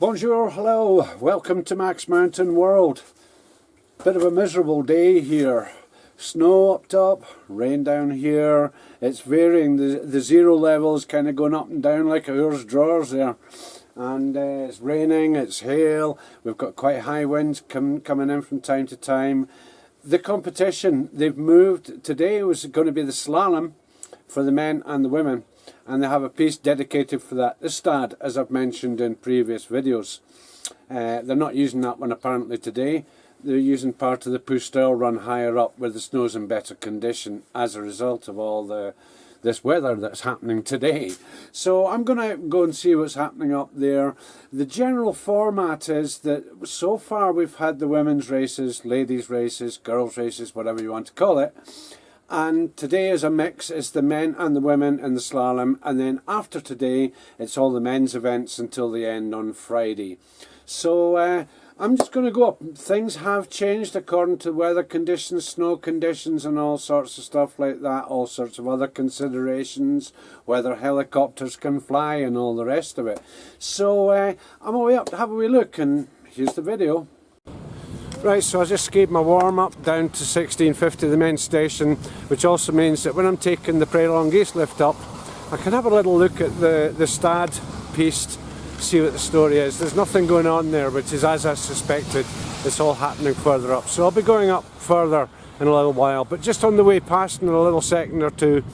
Bonjour, hello, welcome to MaxMountainWorld. Bit of a miserable day here. Snow up top, rain down here. It's varying, the zero level is kind of going up and down like a horse drawers there. And it's raining, it's hail, we've got quite high winds coming in from time to time. The competition, they've moved, today was going to be the slalom for the men and the women. And they have a piece dedicated for that. The Stad, as I've mentioned in previous videos. They're not using that one apparently today. They're using part of the Pustel run higher up where the snow's in better condition as a result of all this weather that's happening today. So I'm going to go and see what's happening up there. The general format is that so far we've had the women's races, ladies races, girls races, whatever you want to call it. And today is a mix, it's the men and the women in the slalom, and then after today it's all the men's events until the end on Friday. So I'm just going to go up. Things have changed according to weather conditions, snow conditions and all sorts of stuff like that, all sorts of other considerations, whether helicopters can fly and all the rest of it. So I'm away up to have a wee look, and here's the video. Right, so I just gave my warm-up down to 1650, the men's station, which also means that when I'm taking the Prairie Geese lift up, I can have a little look at the Stad piste, see what the story is. There's nothing going on there, which is as I suspected. It's all happening further up. So I'll be going up further in a little while, but just on the way past in a little second or two,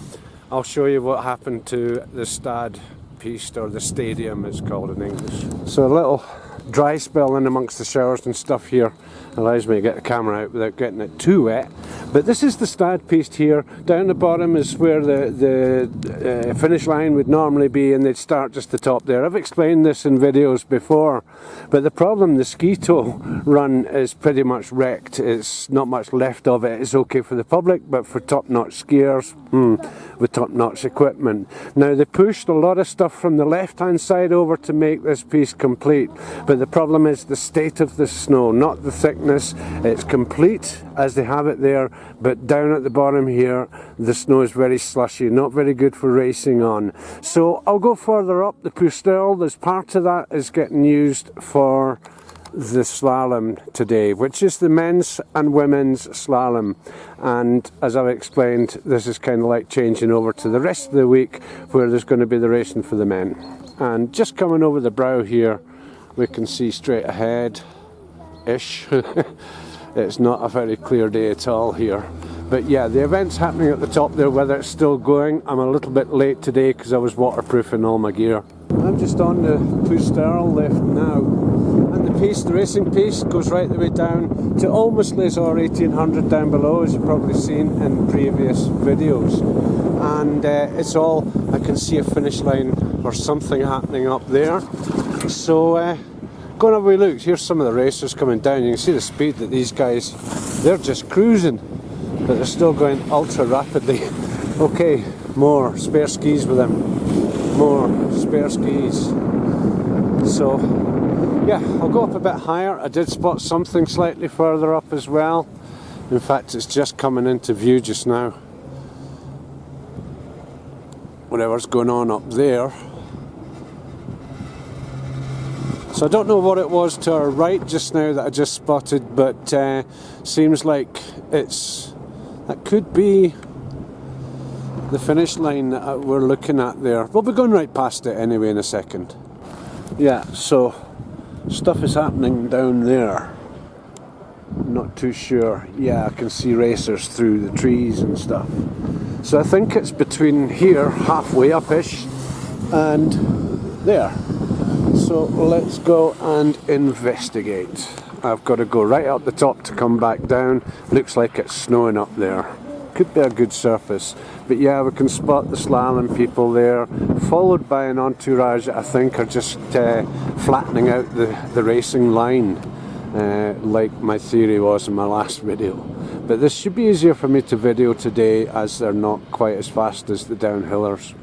I'll show you what happened to the Stad piste, or the stadium it's called in English. So a little dry spell in amongst the showers and stuff here allows me to get the camera out without getting it too wet. But this is the Stad piste here. Down the bottom is where the finish line would normally be, and they'd start just the top there. I've explained this in videos before, but the problem, the ski tow run is pretty much wrecked. It's not much left of it. It's okay for the public, but for top-notch skiers, with top-notch equipment. Now they pushed a lot of stuff from the left-hand side over to make this piece complete, but the problem is the state of the snow, not the thickness. It's complete as they have it there, but down at the bottom here the snow is very slushy, not very good for racing on. So I'll go further up the Pustel. There's part of that is getting used for the slalom today, which is the men's and women's slalom, and as I've explained, this is kind of like changing over to the rest of the week where there's going to be the racing for the men. And just coming over the brow here we can see straight ahead ish. It's not a very clear day at all here, but yeah, the event's happening at the top there. Whether it's still going, I'm a little bit late today because I was waterproofing all my gear. I'm just on the Pustel lift now, and the racing piece goes right the way down to almost Les-Orres 1800 down below, as you've probably seen in previous videos. And it's all, I can see a finish line or something happening up there. So go and have a wee look. Here's some of the racers coming down. You can see the speed that these guys, they're just cruising, but they're still going ultra rapidly. Okay, more spare skis with them. More spare skis. So yeah, I'll go up a bit higher. I did spot something slightly further up as well. In fact, it's just coming into view just now. Whatever's going on up there. So I don't know what it was to our right just now that I just spotted, but seems like that could be the finish line that we're looking at there. We'll be going right past it anyway in a second. Yeah, so stuff is happening down there. Not too sure. Yeah, I can see racers through the trees and stuff. So I think it's between here, halfway up-ish, and there. So let's go and investigate. I've got to go right up the top to come back down. Looks like it's snowing up there. Could be a good surface. But yeah, we can spot the slalom people there, followed by an entourage that I think are just flattening out the racing line, like my theory was in my last video. But this should be easier for me to video today as they're not quite as fast as the downhillers.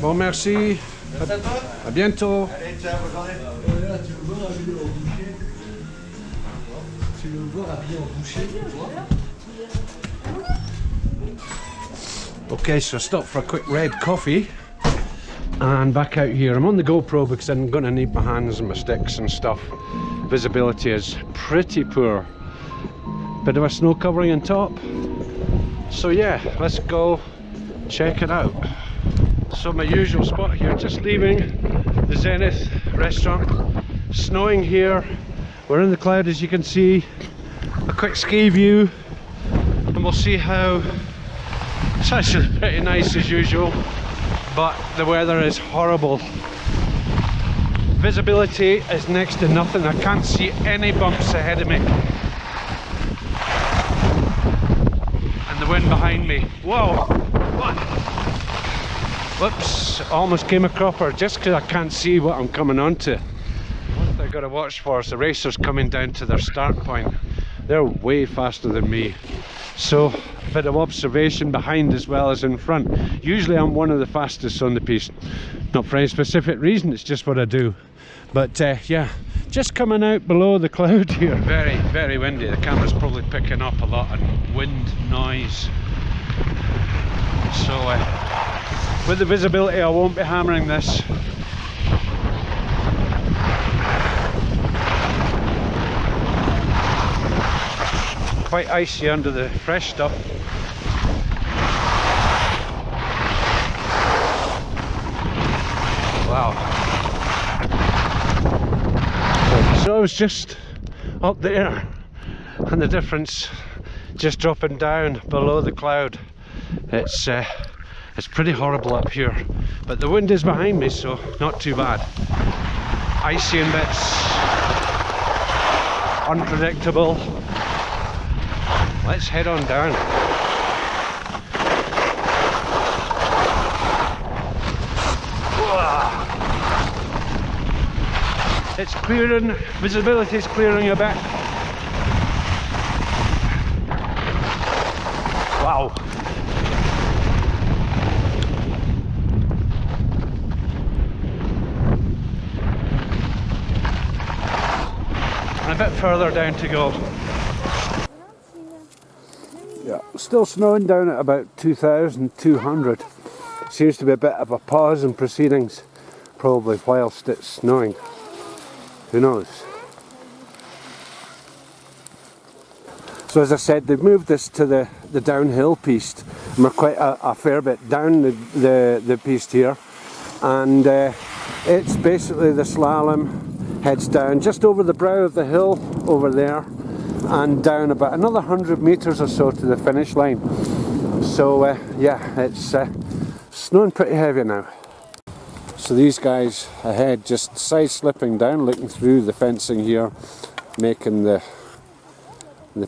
Bon, merci. Merci à toi. À bientôt. Allez, ciao, bonne journée. Là, tu veux voir habillé en boucher. Tu veux voir habillé en boucher, tu vois. Okay, so stop for a quick red coffee and back out here. I'm on the GoPro because I'm going to need my hands and my sticks and stuff. Visibility is pretty poor. Bit of a snow covering on top. So yeah, let's go check it out. So my usual spot here, just leaving the Zenith restaurant. Snowing here. We're in the cloud as you can see. A quick ski view and we'll see how. It's actually pretty nice as usual, but the weather is horrible. Visibility is next to nothing. I can't see any bumps ahead of me. And the wind behind me. Whoa! What? Whoops, almost came a cropper just because I can't see what I'm coming onto. One thing I've got to watch for is the racers coming down to their start point. They're way faster than me. So a bit of observation behind as well as in front. Usually I'm one of the fastest on the piste. Not for any specific reason, it's just what I do. But yeah, just coming out below the cloud here. Very, very windy. The camera's probably picking up a lot of wind noise. So with the visibility I won't be hammering this. Quite icy under the fresh stuff. Wow. So I was just up there and the difference just dropping down below the cloud. It's pretty horrible up here, but the wind is behind me, so not too bad. Icy in bits, unpredictable. Let's head on down. It's clearing, visibility is clearing a bit. Wow. And a bit further down to go. Yeah, still snowing down at about 2,200. Seems to be a bit of a pause in proceedings, probably whilst it's snowing. Who knows? So as I said, they've moved this to the downhill piste, and we're quite a fair bit down the piste here, and it's basically the slalom heads down just over the brow of the hill over there, and down about another 100 metres or so to the finish line. So yeah, it's snowing pretty heavy now. So these guys ahead just side slipping down, looking through the fencing here, making the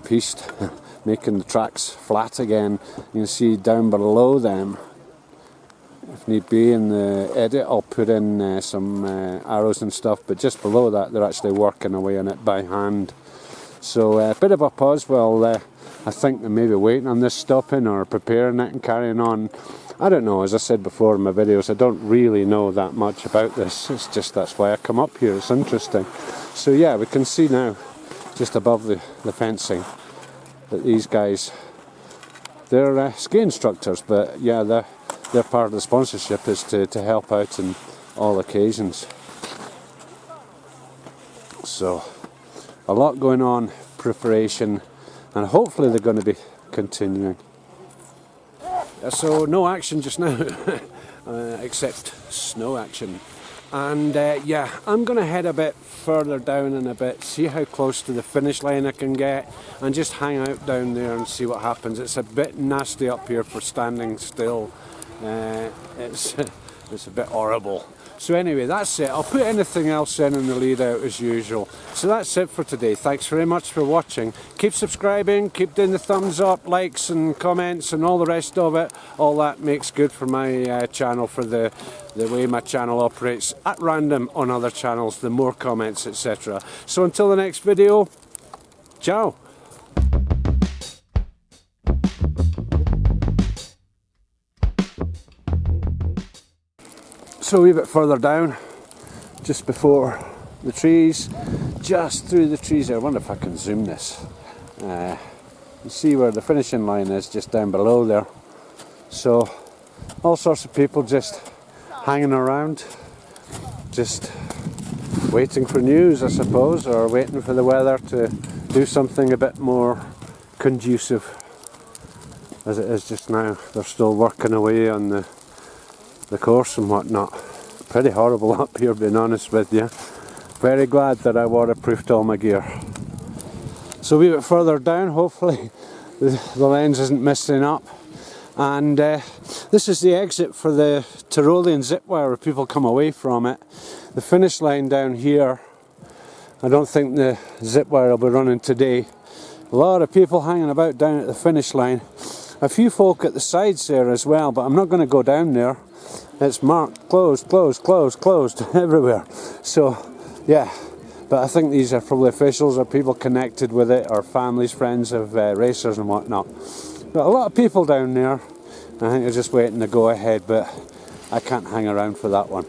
piste, making the tracks flat again. You can see down below them, if need be in the edit I'll put in some arrows and stuff, but just below that they're actually working away on it by hand. So a bit of a pause while I think they're maybe waiting on this stopping or preparing it and carrying on. I don't know, as I said before in my videos, I don't really know that much about this. It's just that's why I come up here, it's interesting. So yeah, we can see now, just above the fencing, that these guys, they're ski instructors, but yeah, their part of the sponsorship is to help out in all occasions. So a lot going on, preparation, and hopefully they're going to be continuing. So no action just now, except snow action. And yeah, I'm going to head a bit further down in a bit, see how close to the finish line I can get, and just hang out down there and see what happens. It's a bit nasty up here for standing still. It's a bit horrible. So anyway, that's it. I'll put anything else in the lead out as usual. So that's it for today. Thanks very much for watching. Keep subscribing, keep doing the thumbs up, likes and comments and all the rest of it. All that makes good for my channel, for the way my channel operates at random on other channels, the more comments, etc. So until the next video, ciao. So a wee bit further down, just before the trees, just through the trees there. I wonder if I can zoom this. You see where the finishing line is, just down below there. So all sorts of people just hanging around, just waiting for news, I suppose, or waiting for the weather to do something a bit more conducive as it is just now. They're still working away on the course and whatnot. Pretty horrible up here, being honest with you. Very glad that I waterproofed all my gear. So a wee bit further down, hopefully the lens isn't messing up. And this is the exit for the Tyrolean zip wire where people come away from it. The finish line down here, I don't think the zip wire will be running today. A lot of people hanging about down at the finish line. A few folk at the sides there as well, but I'm not going to go down there. It's marked closed, closed, closed, closed everywhere. So yeah, but I think these are probably officials or people connected with it, or families, friends of racers and whatnot. But a lot of people down there. I think they're just waiting to go ahead, but I can't hang around for that one.